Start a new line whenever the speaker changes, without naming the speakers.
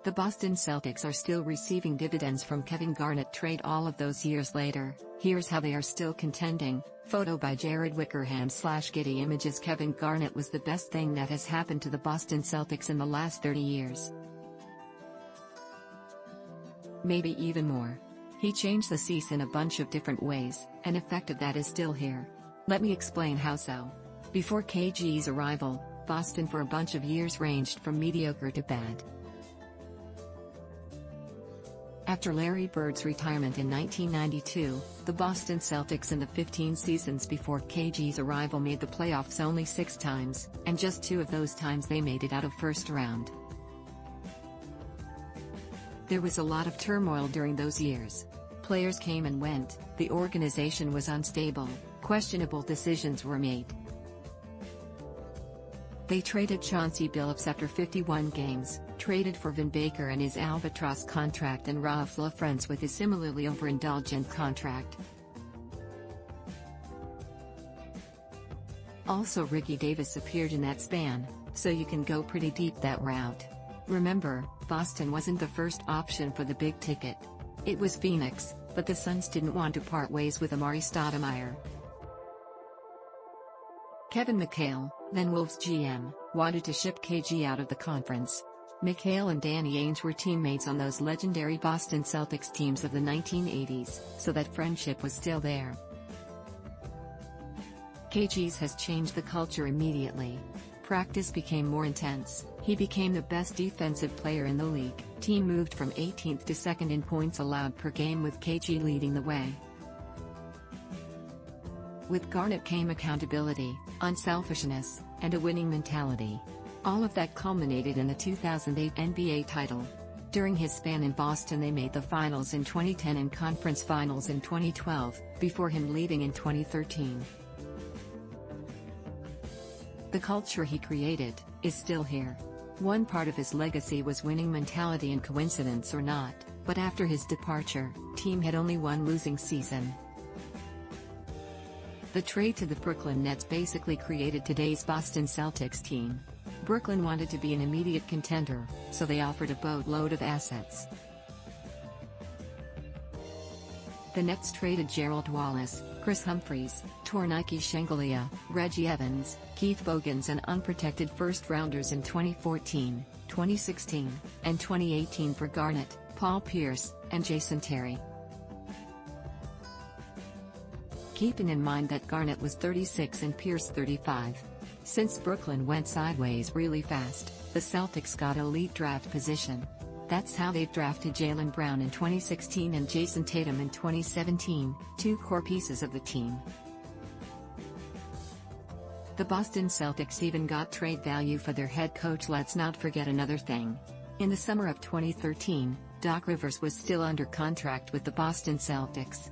The Boston Celtics are still receiving dividends from Kevin Garnett trade all of those years later. Here's how they are still contending. Photo by Jared Wickerham / Getty Images. Kevin Garnett was the best thing that has happened to the Boston Celtics in the last 30 years. Maybe even more. He changed the season a bunch of different ways, and effect of that is still here. Let me explain how so. Before KG's arrival, Boston for a bunch of years ranged from mediocre to bad. After Larry Bird's retirement in 1992, the Boston Celtics in the 15 seasons before KG's arrival made the playoffs only 6 times, and just 2 of those times they made it out of first round. There was a lot of turmoil during those years. Players came and went, the organization was unstable, questionable decisions were made. They traded Chauncey Billups after 51 games, traded for Vin Baker and his albatross contract and Raef LaFrentz with his similarly overindulgent contract. Also Ricky Davis appeared in that span, so you can go pretty deep that route. Remember, Boston wasn't the first option for the big ticket. It was Phoenix, but the Suns didn't want to part ways with Amar'e Stoudemire. Kevin McHale, then Wolves GM, wanted to ship KG out of the conference. McHale and Danny Ainge were teammates on those legendary Boston Celtics teams of the 1980s, so that friendship was still there. KG's has changed the culture immediately. Practice became more intense, he became the best defensive player in the league. Team moved from 18th to 2nd in points allowed per game with KG leading the way. With Garnett came accountability, unselfishness, and a winning mentality. All of that culminated in the 2008 NBA title. During his span in Boston they made the finals in 2010 and conference finals in 2012, before him leaving in 2013. The culture he created is still here. One part of his legacy was winning mentality, and coincidence or not, but after his departure, team had only one losing season. The trade to the Brooklyn Nets basically created today's Boston Celtics team. Brooklyn wanted to be an immediate contender, so they offered a boatload of assets. The Nets traded Gerald Wallace, Kris Humphries, Tornike Shengelia, Reggie Evans, Keith Bogans and unprotected first-rounders in 2014, 2016, and 2018 for Garnett, Paul Pierce, and Jayson Tatum. Keeping in mind that Garnett was 36 and Pierce 35. Since Brooklyn went sideways really fast, the Celtics got elite draft position. That's how they've drafted Jaylen Brown in 2016 and Jayson Tatum in 2017, 2 core pieces of the team. The Boston Celtics even got trade value for their head coach. Let's not forget another thing. In the summer of 2013, Doc Rivers was still under contract with the Boston Celtics.